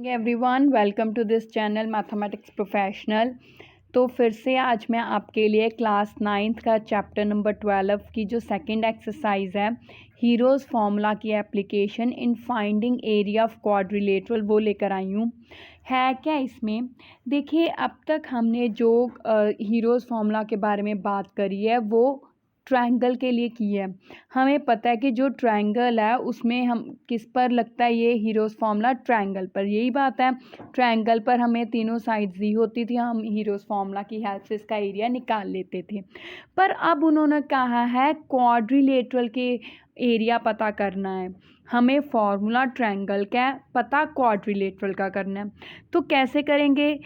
Everyone, welcome to this channel mathematics professional. तो फिर से आज मैं आपके लिए क्लास 9th का चैप्टर नंबर 12 की जो सेकंड एक्सरसाइज है, हीरोज़ फार्मूला की application in finding area of quadrilateral, वो लेकर आई हूँ। है क्या इसमें, देखिए अब तक हमने जो हीरोज़ फार्मूला के बारे में बात करी है वो ट्रायंगल के लिए की है। हमें पता है कि जो ट्रायंगल है उसमें हम किस पर लगता है, ये हीरोज़ फार्मूला ट्रायंगल पर, यही बात है। ट्रायंगल पर हमें तीनों साइड्स दी होती थी, हम हीरोज़ फार्मूला की हेल्प से इसका एरिया निकाल लेते थे। पर अब उन्होंने कहा है क्वाड्रिलेटरल के एरिया पता करना है, हमें फार्मूला ट्रायंगल का पता क्वाड्रिलेटरल का करना है। तो कैसे करेंगे?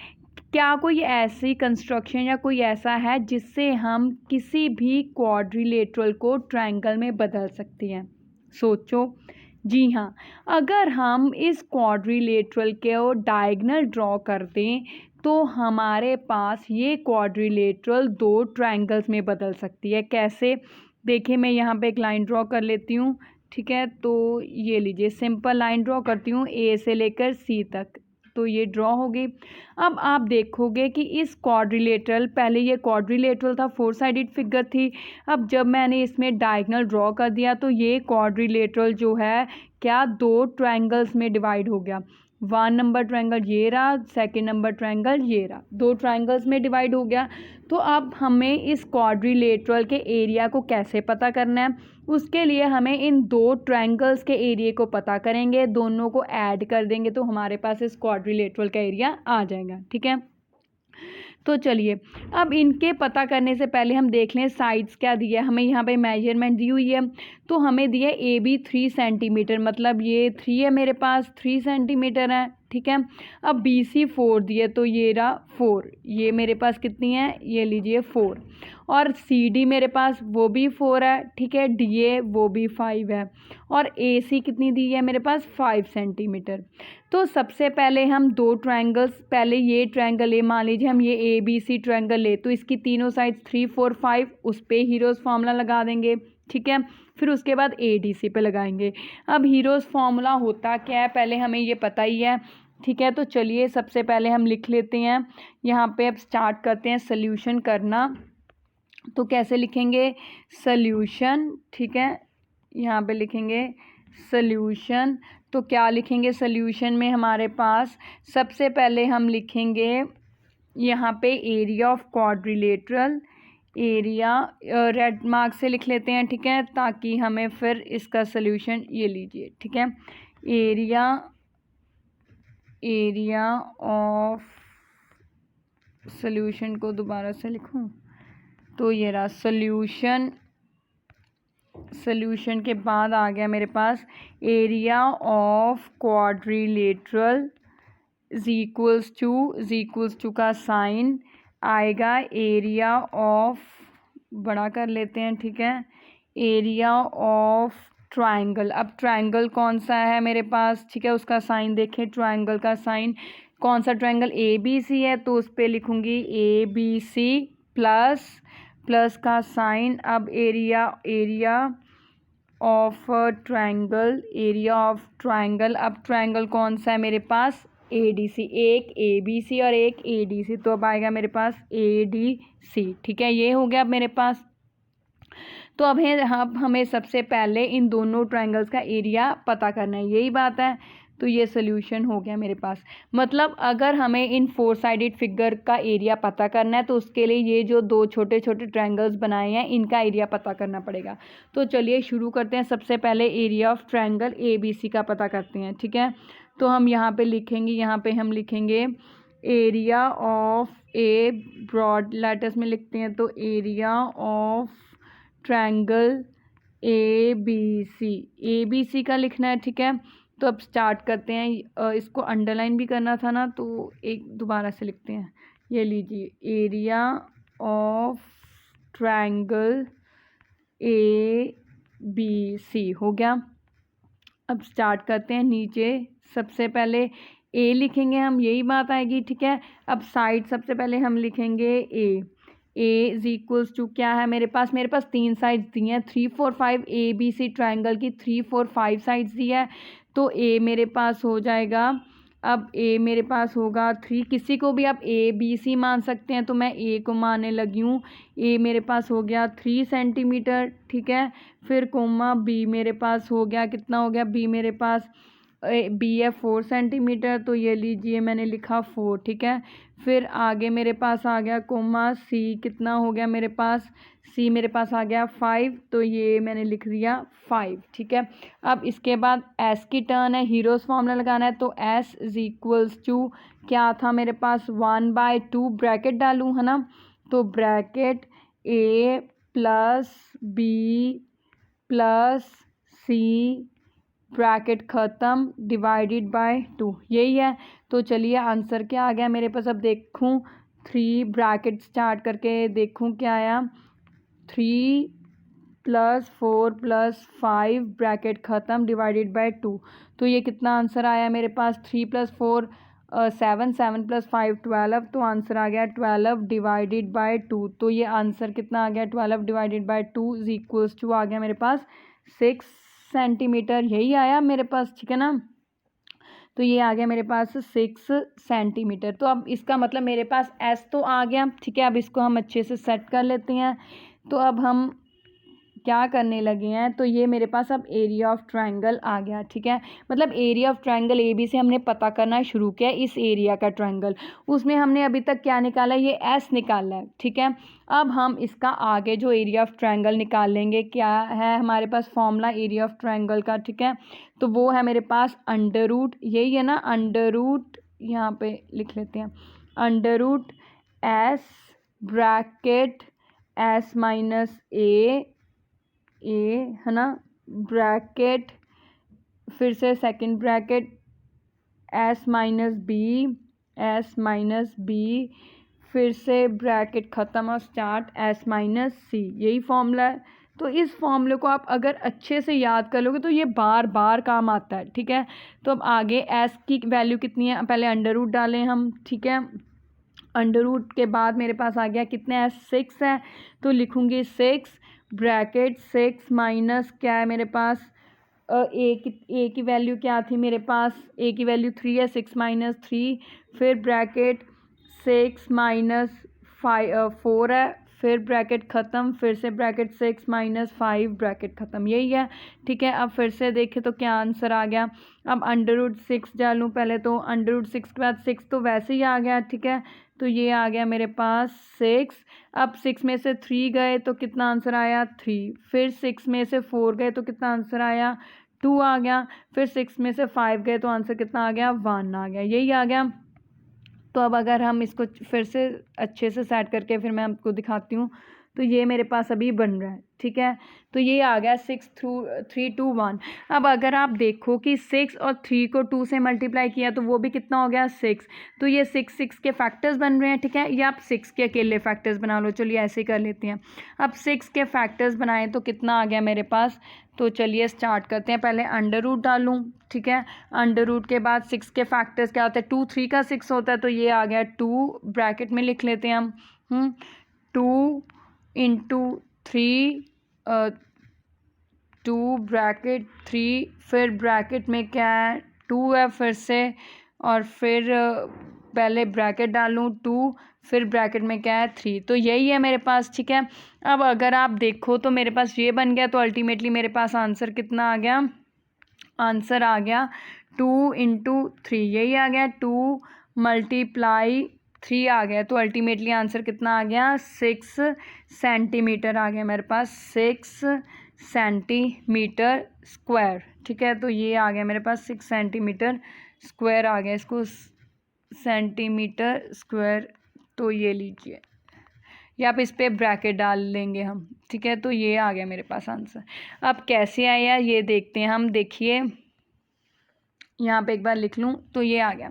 क्या कोई ऐसी कंस्ट्रक्शन या कोई ऐसा है जिससे हम किसी भी क्वाड्रिलेटरल को ट्रायंगल में बदल सकते हैं? सोचो। जी हाँ, अगर हम इस क्वाड्रिलेटरल को डायगोनल ड्रॉ कर दें तो हमारे पास ये क्वाड्रिलेटरल दो ट्रायंगल्स में बदल सकती है। कैसे? देखिए मैं यहाँ पे एक लाइन ड्रॉ कर लेती हूँ, ठीक है। तो ये लीजिए, सिंपल लाइन ड्रॉ करती हूँ ए से लेकर सी तक, तो ये ड्रॉ हो गई। अब आप देखोगे कि इस क्वाड्रिलेटरल, पहले ये क्वाड्रिलेटरल था, 4 साइडेड फिगर थी। अब जब मैंने इसमें डायगोनल ड्रॉ कर दिया तो ये क्वाड्रिलेटरल जो है क्या दो ट्रायंगल्स में डिवाइड हो गया। 1 नंबर ट्रायंगल ये रहा, सेकंड नंबर ट्रायंगल ये रहा, दो ट्रायंगल्स में डिवाइड हो गया। तो अब हमें इस क्वाड्रिलेटरल के एरिया को कैसे पता करना है? उसके लिए हमें इन दो ट्रायंगल्स के एरिया को पता करेंगे, दोनों को ऐड कर देंगे तो हमारे पास इस क्वाड्रिलेटरल का एरिया आ जाएगा, ठीक है। तो चलिए अब इनके पता करने से पहले हम देख लें साइड्स क्या दिया है। हमें यहाँ पे मेजरमेंट दी हुई है, तो हमें दिया ए बी 3 सेंटीमीटर, मतलब ये 3 है मेरे पास, 3 सेंटीमीटर है, ठीक है। अब बी सी 4 दिए तो ये रहा 4, ये मेरे पास कितनी है, ये लीजिए 4। और सी डी मेरे पास वो भी 4 है, ठीक है। डी ए वो भी 5 है, और ए सी कितनी दी है मेरे पास, 5 सेंटीमीटर। तो सबसे पहले हम दो ट्रायंगल्स, पहले ये ट्रायंगल ले, मान लीजिए हम ये ए बी सी ट्रायंगल ले, तो इसकी तीनों साइड्स 3 4 5, उस पर हीरोज़ फार्मूला लगा देंगे, ठीक है। फिर उसके बाद ए डी सी पे लगाएंगे। अब हीरोज़ फार्मूला होता क्या है पहले हमें ये पता ही है, ठीक है। तो चलिए सबसे पहले हम लिख लेते हैं, यहाँ पे अब स्टार्ट करते हैं सल्यूशन करना। तो कैसे लिखेंगे? सल्यूशन, ठीक है, यहाँ पे लिखेंगे सल्यूशन। तो क्या लिखेंगे सल्यूशन में? हमारे पास सबसे पहले हम लिखेंगे यहाँ पे area of quadrilateral, area red mark से लिख लेते हैं, ठीक है, ताकि हमें फिर इसका सल्यूशन, ये लीजिए, ठीक है, एरिया ऑफ, सल्यूशन को दोबारा से लिखूं तो ये रहा सल्यूशन। सल्यूशन के बाद आ गया मेरे पास area of quadrilateral is equals to का साइन आएगा एरिया ऑफ, बड़ा कर लेते हैं, ठीक है, एरिया ऑफ ट्रायंगल। अब ट्रायंगल कौन सा है मेरे पास, ठीक है, उसका साइन देखें, ट्रायंगल का साइन कौन सा, ट्रायंगल ए बी सी है, तो उस पर लिखूंगी ए बी सी प्लस का साइन। अब एरिया ऑफ ट्रायंगल, अब ट्रायंगल कौन सा है मेरे पास, ए डी सी, एक ए बी सी और एक ए डी सी, तो अब आएगा मेरे पास ए डी सी, ठीक है, ये हो गया अब मेरे पास। तो अब हमें सबसे पहले इन दोनों ट्रायंगल्स का एरिया पता करना है, यही बात है। तो ये सोल्यूशन हो गया मेरे पास। मतलब अगर हमें इन 4 साइडेड फिगर का एरिया पता करना है तो उसके लिए ये जो दो छोटे छोटे ट्रायंगल्स बनाए हैं इनका एरिया पता करना पड़ेगा। तो चलिए शुरू करते हैं। सबसे पहले area of triangle A B C का पता करते हैं, ठीक है। तो हम यहाँ पे लिखेंगे, यहाँ पे हम लिखेंगे area of A, broad letters में लिखते हैं, तो area of triangle A B C का लिखना है, ठीक है। तो अब स्टार्ट करते हैं, इसको अंडरलाइन भी करना था ना, तो एक दोबारा से लिखते हैं, ये लीजिए area of triangle A B C हो गया। अब स्टार्ट करते हैं, नीचे सबसे पहले ए लिखेंगे हम, यही बात आएगी, ठीक है। अब साइड सबसे पहले हम लिखेंगे ए इज इक्वल्स टू क्या है मेरे पास 3 साइड्स दी हैं, 3 4 5, ए बी सी ट्रायंगल की 3 4 5 साइड्स दी है। तो ए मेरे पास हो जाएगा अब ए मेरे पास होगा 3, किसी को भी आप ए बी सी मान सकते हैं, तो मैं ए को मानने लगी हूँ। ए मेरे पास हो गया 3 सेंटीमीटर, ठीक है। फिर कोमा बी मेरे पास हो गया, कितना हो गया, बी मेरे पास बी है 4 सेंटीमीटर, तो ये लीजिए मैंने लिखा 4, ठीक है। फिर आगे मेरे पास आ गया कोमा सी, कितना हो गया मेरे पास, सी मेरे पास आ गया 5, तो ये मैंने लिख दिया 5, ठीक है। अब इसके बाद एस की टर्न है, हीरोज फॉर्मूला लगाना है, तो एस इज इक्वल्स टू क्या था मेरे पास 1/2, ब्रैकेट डालूँ है ना, तो ब्रैकेट ए प्लस बी प्लस सी ब्रैकेट ख़त्म डिवाइडेड बाय 2, यही है। तो चलिए आंसर क्या आ गया मेरे पास, अब देखूँ 3 ब्रैकेट स्टार्ट करके देखूँ क्या आया, 3 + 4 + 5 ब्रैकेट ख़त्म डिवाइडेड बाय 2, तो ये कितना आंसर आया मेरे पास, 3 + 4 7, 7 + 5 12, तो आंसर आ गया 12 डिवाइडेड बाय 2, तो ये आंसर कितना आ गया 12 divided by 2 is equals to आ गया मेरे पास 6 सेंटीमीटर, यही आया मेरे पास, ठीक है ना। तो ये आ गया मेरे पास 6 सेंटीमीटर। तो अब इसका मतलब मेरे पास एस तो आ गया, ठीक है। अब इसको हम अच्छे से सेट कर लेते हैं। तो अब हम क्या करने लगे हैं, तो ये मेरे पास अब एरिया ऑफ ट्रायंगल आ गया, ठीक है। मतलब area of triangle A B से हमने पता करना शुरू किया, इस एरिया का ट्रायंगल, उसमें हमने अभी तक क्या निकाला, ये एस निकाला है, ठीक है। अब हम इसका आगे जो एरिया ऑफ ट्रायंगल निकालेंगे, क्या है हमारे पास फॉर्मूला एरिया ऑफ ट्रायंगल का, ठीक है। तो वो है मेरे पास अंडर रूट, यही है ना, अंडर रूट, यहाँ पे लिख लेते हैं, under root S bracket S minus A है ना, ब्रैकेट फिर से second bracket S minus B फिर से ब्रैकेट ख़त्म और स्टार्ट एस माइनस सी, यही फॉर्मूला है। तो इस फॉर्मूले को आप अगर अच्छे से याद कर लोगे तो ये बार बार काम आता है, ठीक है। तो अब आगे एस की वैल्यू कितनी है, पहले अंडर रूट डालें हम, ठीक है। अंडर रूट के बाद मेरे पास आ गया कितने है, 6 है, तो लिखूँगी 6 ब्रैकेट 6 माइनस क्या है मेरे पास, ए की वैल्यू क्या थी मेरे पास, ए की वैल्यू 3 है, 6 माइनस 3, फिर ब्रैकेट 6 माइनस 4 है, फिर ब्रैकेट ख़त्म, फिर से ब्रैकेट 6 माइनस 5 ब्रैकेट ख़त्म, यही है, ठीक है। अब फिर से देखें तो क्या आंसर आ गया। अब अंडर रूट 6 डालूँ पहले, तो अंडर रूट 6 के बाद 6 तो वैसे ही आ गया, ठीक है। तो ये आ गया मेरे पास 6। अब 6 में से 3 गए तो कितना आंसर आया 3, फिर 6 में से 4 गए तो कितना आंसर आया 2 आ गया, फिर 6 में से 5 गए तो आंसर कितना आ गया 1 आ गया, यही आ गया। तो अब अगर हम इसको फिर से अच्छे से सेट करके फिर मैं आपको दिखाती हूँ, तो ये मेरे पास अभी बन रहा है, ठीक है। तो ये आ गया 6 3 2 1। अब अगर आप देखो कि 6 और 3 को 2 से मल्टीप्लाई किया तो वो भी कितना हो गया 6, तो ये 6 के फैक्टर्स बन रहे हैं, ठीक है। ये आप 6 के अकेले फैक्टर्स बना लो, चलिए ऐसे ही कर लेते हैं। अब 6 के फैक्टर्स बनाएं तो कितना आ गया मेरे पास, तो चलिए स्टार्ट करते हैं, पहले अंडर रूट डालूँ, ठीक है। अंडर रूट के बाद 6 के फैक्टर्स क्या होता है, 2 3 का 6 होता है, तो ये आ गया 2 ब्रैकेट में लिख लेते हैं हम, 2 इंटू 3 2 ब्रैकेट 3, फिर ब्रैकेट में क्या है 2 है फिर से, और फिर पहले ब्रैकेट डालूँ 2, फिर ब्रैकेट में क्या है 3, तो यही है मेरे पास, ठीक है। अब अगर आप देखो तो मेरे पास ये बन गया, तो अल्टीमेटली मेरे पास आंसर कितना आ गया, आंसर आ गया 2 इंटू 3, यही आ गया, 2 × 3 आ गया, तो अल्टीमेटली आंसर कितना आ गया 6 सेंटीमीटर आ गया मेरे पास, 6 सेंटीमीटर स्क्वायर, ठीक है। तो ये आ गया मेरे पास 6 सेंटीमीटर स्क्वायर आ गया, इसको सेंटीमीटर स्क्वायर, तो ये लीजिए, या आप इस पर ब्रैकेट डाल लेंगे हम, ठीक है। तो ये आ गया मेरे पास आंसर। अब कैसे आया ये देखते हैं हम, देखिए यहाँ पे एक बार लिख लूँ, तो ये आ गया,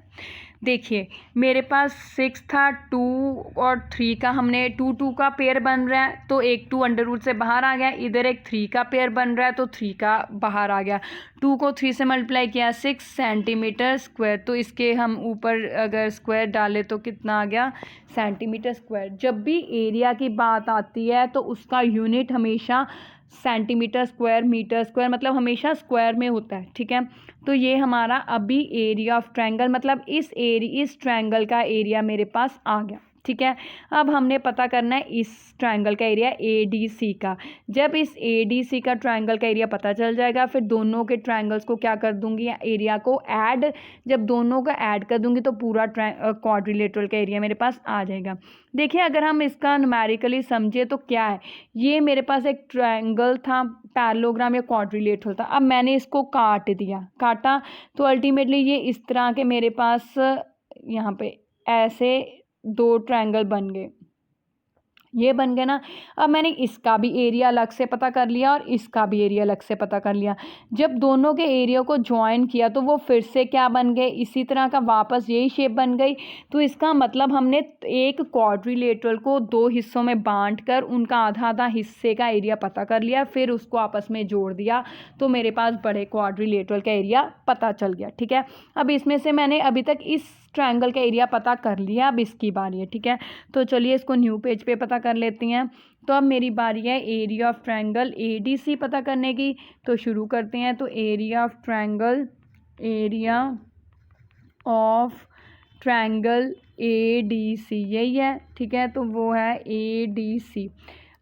देखिए मेरे पास 6 था, 2 और 3 का हमने 2 2 का पेयर बन रहा है, तो एक 2 अंडर रूट से बाहर आ गया, इधर एक 3 का पेयर बन रहा है, तो 3 का बाहर आ गया, 2 को 3 से मल्टीप्लाई किया 6 सेंटीमीटर स्क्वायर, तो इसके हम ऊपर अगर स्क्वायर डाले तो कितना आ गया सेंटीमीटर स्क्वायर। जब भी एरिया की बात आती है तो उसका यूनिट हमेशा सेंटीमीटर स्क्वायर, मीटर स्क्वायर, मतलब हमेशा स्क्वायर में होता है, ठीक है। तो ये हमारा अभी एरिया ऑफ ट्रायंगल, मतलब इस ट्रायंगल का एरिया मेरे पास आ गया, ठीक है। अब हमने पता करना है इस ट्रायंगल का एरिया ADC का। जब इस ADC का ट्रायंगल का एरिया पता चल जाएगा, फिर दोनों के ट्रायंगल्स को क्या कर दूंगी, एरिया को ऐड, जब दोनों का ऐड कर दूंगी तो पूरा क्वाड्रिलेटरल का एरिया मेरे पास आ जाएगा। देखिए अगर हम इसका न्यूमेरिकली समझे तो क्या है, ये मेरे पास एक ट्रायंगल था, पैरेललोग्राम या क्वाड्रिलेटरल था। अब मैंने इसको काटा तो अल्टीमेटली ये इस तरह के मेरे पास यहाँ पे ऐसे 2 ट्रायंगल बन गए, ये बन गए ना। अब मैंने इसका भी एरिया अलग से पता कर लिया और इसका भी एरिया अलग से पता कर लिया। जब दोनों के एरिया को ज्वाइन किया तो वो फिर से क्या बन गए, इसी तरह का वापस यही शेप बन गई। तो इसका मतलब हमने एक क्वाड्रिलेटरल को 2 हिस्सों में बांटकर उनका आधा आधा हिस्से का एरिया पता कर लिया, फिर उसको आपस में जोड़ दिया, तो मेरे पास बड़े क्वाड्रिलेटरल का एरिया पता चल गया, ठीक है। अब इसमें से मैंने अभी तक इस ट्रायंगल का एरिया पता कर लिया, अब इसकी बारी है, ठीक है। तो चलिए इसको न्यू पेज पे पता कर लेती हैं। तो अब मेरी बारी है एरिया ऑफ ट्रायंगल ADC पता करने की। तो शुरू करते हैं। तो एरिया ऑफ ट्रायंगल ADC यही है, ठीक है। तो वो है ADC।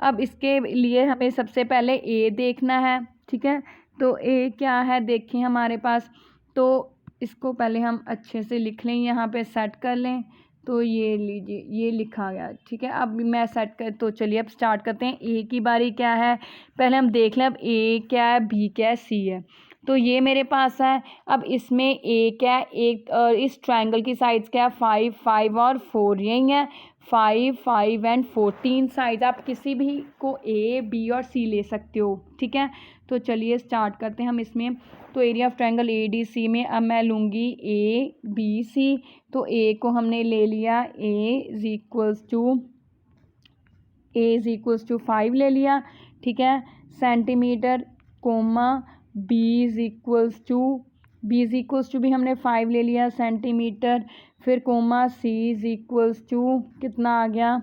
अब इसके लिए हमें सबसे पहले A देखना है, ठीक है। तो A क्या है देखिए हमारे पास, तो इसको पहले हम अच्छे से लिख लें, यहाँ पे सेट कर लें। तो ये लीजिए, ये लिखा गया, ठीक है। अब मैं सेट कर, तो चलिए अब स्टार्ट करते हैं। ए की बारी क्या है, पहले हम देख लें अब ए क्या है, बी क्या है, सी है। तो ये मेरे पास है। अब इसमें ए क्या है, एक इस ट्रायंगल की साइड्स क्या है, 5, 5 और 4 यही है। 5, 5 एंड 4 3 साइड, आप किसी भी को A, B और C ले सकते हो, ठीक है। तो चलिए स्टार्ट करते हैं हम इसमें। तो एरिया ऑफ ट्रायंगल ADC में अब मैं लूँगी ABC। तो A को हमने ले लिया, A इज इक्वल्स टू 5 ले लिया, ठीक है, centimetre, comma B is equals to भी हमने 5 ले लिया सेंटीमीटर, फिर comma C is equals to कितना आ गया,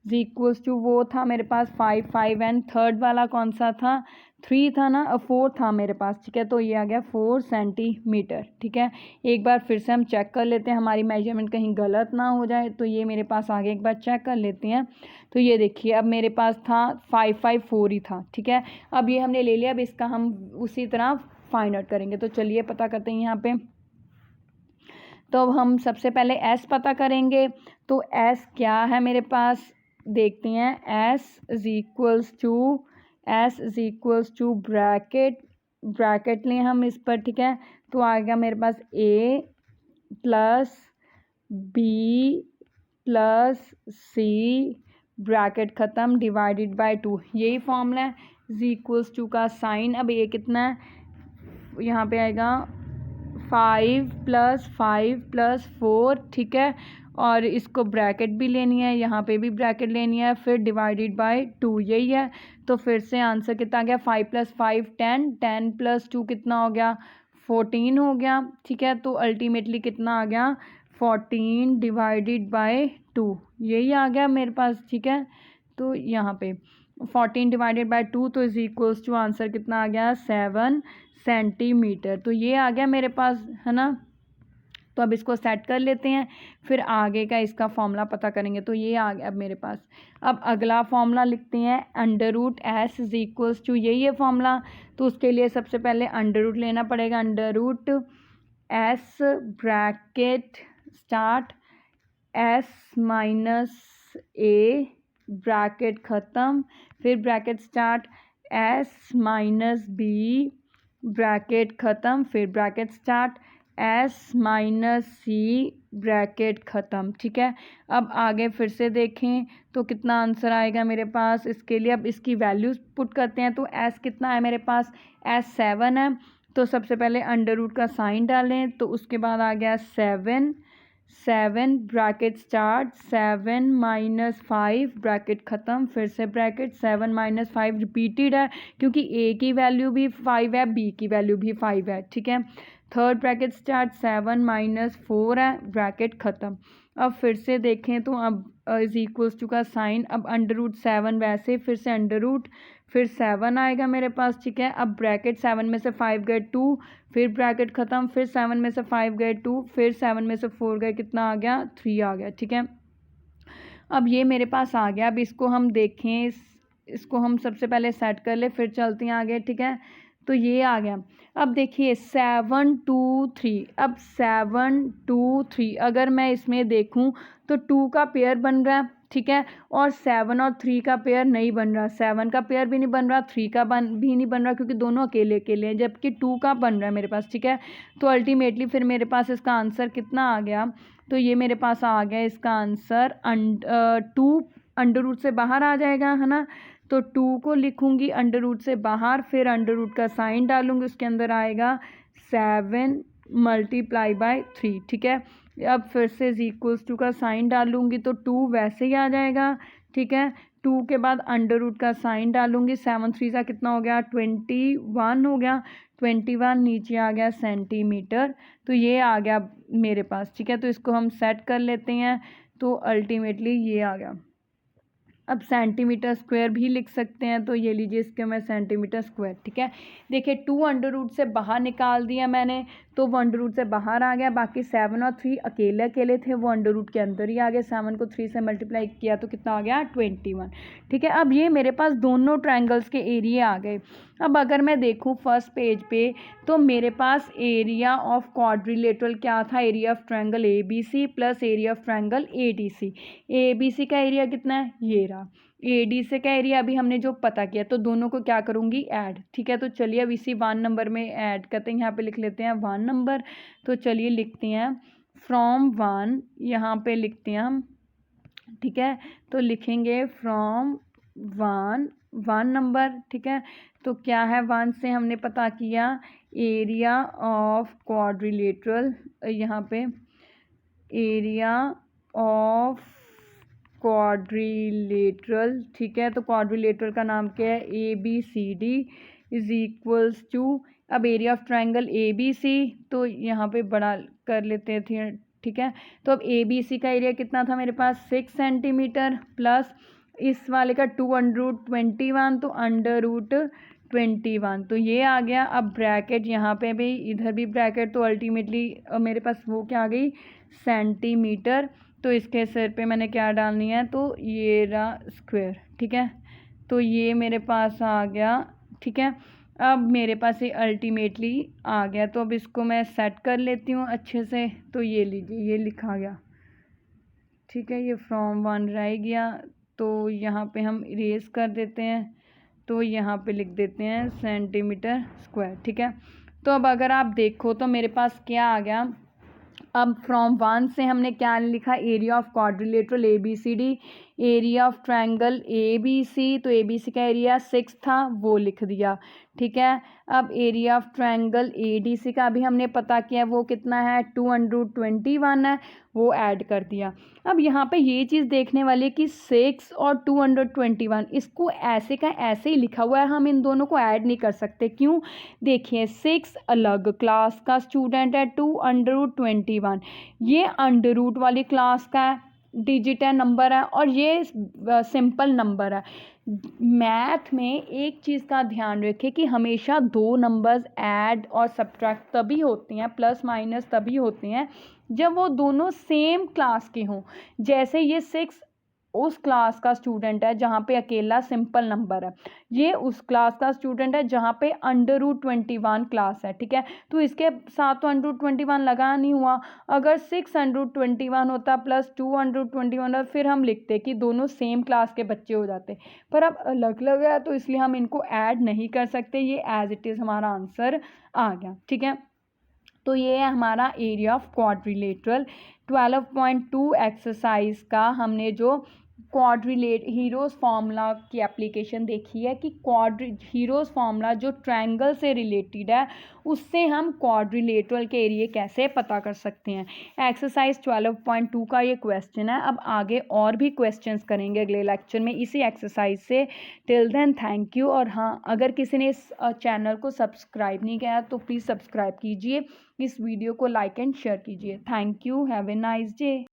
इज इक्वल्स टू वो था मेरे पास 5, 5 एंड थर्ड वाला कौन सा था, 3 था ना, 4 था मेरे पास, ठीक है। तो ये आ गया 4 सेंटीमीटर, ठीक है। एक बार फिर से हम चेक कर लेते हैं हमारी मेजरमेंट कहीं गलत ना हो जाए। तो ये मेरे पास आ गया, एक बार चेक कर लेते हैं। तो ये देखिए अब मेरे पास था 5, 5, 4 ही था, ठीक है। अब ये हमने ले लिया, अब इसका हम उसी तरह फाइंड आउट करेंगे। तो चलिए पता करते हैं यहाँ पे। तो अब हम सबसे पहले S पता करेंगे। तो S क्या है मेरे पास, देखते हैं। S is equals to bracket लें हम इस पर, ठीक है। तो आ गया मेरे पास A plus B plus C bracket ख़त्म डिवाइडेड बाय 2, यही फॉर्मूला है। इज इक्वल्स टू का साइन, अब ये कितना है, यहाँ पे आएगा 5 + 4, ठीक है। और इसको ब्रैकेट भी लेनी है, यहाँ पे भी ब्रैकेट लेनी है, फिर डिवाइडेड बाय 2 यही है। तो फिर से आंसर कितना आ गया, 5 + 5 10, 10 + 2 कितना हो गया, 14 हो गया, ठीक है। तो अल्टीमेटली कितना आ गया, 14 डिवाइडेड बाय 2 यही आ गया मेरे पास, ठीक है। तो यहाँ पे 14 डिवाइडेड बाय 2, तो इज इक्वल्स टू आंसर कितना आ गया, 7 सेंटीमीटर। तो ये आ गया मेरे पास, है ना। तो अब इसको सेट कर लेते हैं, फिर आगे का इसका फॉर्मूला पता करेंगे। तो ये आ गया अब मेरे पास। अब अगला फॉर्मूला लिखते हैं, √S इज इक्वल्स टू, यही है फॉर्मूला। तो उसके लिए सबसे पहले √ लेना पड़ेगा, √S bracket start S - A bracket ख़त्म, फिर bracket start S - B bracket ख़त्म, फिर bracket start S - C bracket ख़त्म, ठीक है। अब आगे फिर से देखें तो कितना आंसर आएगा मेरे पास। इसके लिए अब इसकी वैल्यूज़ पुट करते हैं। तो S कितना है मेरे पास, S 7 है। तो सबसे पहले √ का साइन डालें, तो उसके बाद आ गया 7 ब्रैकेट स्टार्ट, 7 - 5 ब्रैकेट ख़त्म, फिर से ब्रैकेट, 7 - 5 रिपीटेड है क्योंकि A की वैल्यू भी 5 है, B की वैल्यू भी 5 है, ठीक है। थर्ड ब्रैकेट स्टार्ट, 7 - 4 है, ब्रैकेट ख़त्म। अब फिर से देखें तो अब इज इक्वल्स टू का साइन, अब अंडर रूट 7 वैसे फिर से अंडर रूट फिर 7 आएगा मेरे पास, ठीक है। अब ब्रैकेट 7 में से 5 गए 2, फिर ब्रैकेट ख़त्म, फिर 7 में से 5 गए 2, फिर 7 में से 4 गए कितना आ गया 3 आ गया, ठीक है। अब ये मेरे पास आ गया। अब इसको हम देखें, इसको हम सबसे पहले सेट कर ले फिर चलते हैं आगे, ठीक है। तो ये आ गया। अब देखिए 7 2 3, अब 7 2 3 अगर मैं इसमें देखूं तो 2 का पेयर बन रहा है, ठीक है, और 7 और 3 का पेयर नहीं बन रहा, 7 का पेयर भी नहीं बन रहा, 3 का भी नहीं बन रहा, क्योंकि दोनों अकेले अकेले हैं, जबकि 2 का बन रहा है मेरे पास, ठीक है। तो अल्टीमेटली फिर मेरे पास इसका आंसर कितना आ गया, तो ये मेरे पास आ गया इसका आंसर 2 अंडर रूट से बाहर आ जाएगा, है ना। तो 2 को लिखूंगी अंडर रूट से बाहर, फिर अंडर रूट का साइन डालूंगी, उसके अंदर आएगा 7 मल्टीप्लाई बाय 3, ठीक है। अब फिर से इज इक्वल्स टू का साइन डालूंगी तो 2 वैसे ही आ जाएगा, ठीक है। 2 के बाद अंडर रूट का साइन डालूंगी, 7 3 का कितना हो गया 21 हो गया, 21 नीचे आ गया सेंटीमीटर, तो ये आ गया मेरे पास, ठीक है। तो इसको हम सेट कर लेते हैं, तो अल्टीमेटली ये आ गया। अब सेंटीमीटर स्क्वायर भी लिख सकते हैं, तो ये लीजिए इसके मैं सेंटीमीटर स्क्वायर, ठीक है। देखिए 2 अंडर रूट से बाहर निकाल दिया मैंने, तो वो अंडर रूट से बाहर आ गया, बाकी 7 और 3 अकेले अकेले थे, वो अंडर रूट के अंदर ही आ गए। 7 को 3 से मल्टीप्लाई किया तो कितना आ गया 21, ठीक है। अब ये मेरे पास दोनों ट्रायंगल्स के एरिया आ गए। अब अगर मैं देखूँ फर्स्ट पेज पे, तो मेरे पास एरिया ऑफ क्वाड्रिलेटरल क्या था, area of triangle ABC plus area of triangle ADC। ABC का एरिया कितना है, ये रहा। ADC का एरिया अभी हमने जो पता किया, तो दोनों को क्या करूँगी ऐड, ठीक है। तो चलिए अब इसी 1 नंबर में ऐड करते हैं, यहाँ पे लिख लेते हैं 1 नंबर। तो चलिए लिखते हैं फ्रॉम 1, यहाँ पे लिखते हैं हम, ठीक है। तो लिखेंगे फ्रॉम 1 नंबर, ठीक है। तो क्या है 1 से हमने पता किया एरिया ऑफ क्वाड्रिलेटरल, यहाँ पे एरिया ऑफ क्वाड्रिलेटरल, ठीक है। तो क्वाड्रिलेटरल का नाम क्या है ABCD इज इक्वल्स टू, अब एरिया ऑफ ट्रायंगल ABC, तो यहाँ पे बड़ा कर लेते थे, ठीक है। तो अब ABC का एरिया कितना था मेरे पास 6 सेंटीमीटर, प्लस इस वाले का 2 अंडर रूट 21, तो अंडर रूट 21, तो ये आ गया। अब ब्रैकेट यहाँ पे भी, इधर भी ब्रैकेट, तो अल्टीमेटली मेरे पास वो क्या आ गई सेंटीमीटर, तो इसके सिर पे मैंने क्या डालनी है, तो ये रहा स्क्वायर, ठीक है। तो ये मेरे पास आ गया, ठीक है। अब मेरे पास ये अल्टीमेटली आ गया, तो अब इसको मैं सेट कर लेती हूँ अच्छे से। तो ये लीजिए ये लिखा गया, ठीक है। ये फ्रॉम 1 रह गया, तो यहाँ पे हम इरेज कर देते हैं, तो यहाँ पे लिख देते हैं सेंटीमीटर स्क्वायर, ठीक है। तो अब अगर आप देखो तो मेरे पास क्या आ गया, अब फ्रॉम 1 से हमने क्या लिखा area of quadrilateral ABCD, area of triangle ABC, तो ABC का एरिया 6 था वो लिख दिया, ठीक है। अब एरिया ऑफ ट्रायंगल ADC का अभी हमने पता किया वो कितना है 2 अंडर रूट 21 है, वो ऐड कर दिया। अब यहाँ पे ये चीज़ देखने वाली है कि 6 और 2 अंडर 21 इसको ऐसे का ऐसे ही लिखा हुआ है, हम इन दोनों को ऐड नहीं कर सकते, क्यों, देखिए 6 अलग क्लास का स्टूडेंट है, 2 अंडर रूट 21 ये अंडर रूट वाली क्लास का है, डिजिट है, नंबर है, और ये सिंपल नंबर है। मैथ में एक चीज़ का ध्यान रखें कि हमेशा 2 नंबर्स ऐड और सब्ट्रैक्ट तभी होते हैं, प्लस माइनस तभी होते हैं जब वो दोनों सेम क्लास के हों। जैसे ये 6 उस क्लास का स्टूडेंट है जहाँ पे अकेला सिंपल नंबर है, ये उस क्लास का स्टूडेंट है जहाँ पे अंडर रूट 21 क्लास है, ठीक है। तो इसके साथ तो अंडर रूट 21 लगा नहीं हुआ, अगर 6 अंडर रूट 21 होता प्लस 2 अंडर रूट 21 होता फिर हम लिखते कि दोनों सेम क्लास के बच्चे हो जाते, पर अब अलग अलग है तो इसलिए हम इनको ऐड नहीं कर सकते, ये एज इट इज़ हमारा आंसर आ गया, ठीक है। तो ये है हमारा एरिया ऑफ क्वाड्रिलेटरल। 12.2 एक्सरसाइज का हमने जो हीरोज़ फार्मूला की एप्लीकेशन देखी है कि हीरोज़ फार्मूला जो ट्रायंगल से रिलेटेड है उससे हम क्वाड्रिलेटरल के एरिया कैसे पता कर सकते हैं। एक्सरसाइज 12.2 का ये क्वेश्चन है। अब आगे और भी क्वेश्चंस करेंगे अगले लेक्चर में इसी एक्सरसाइज से। Till then thank you. और हाँ, अगर किसी ने इस चैनल को सब्सक्राइब नहीं किया तो प्लीज़ सब्सक्राइब कीजिए, इस वीडियो को लाइक एंड शेयर कीजिए। Thank you, have a nice day.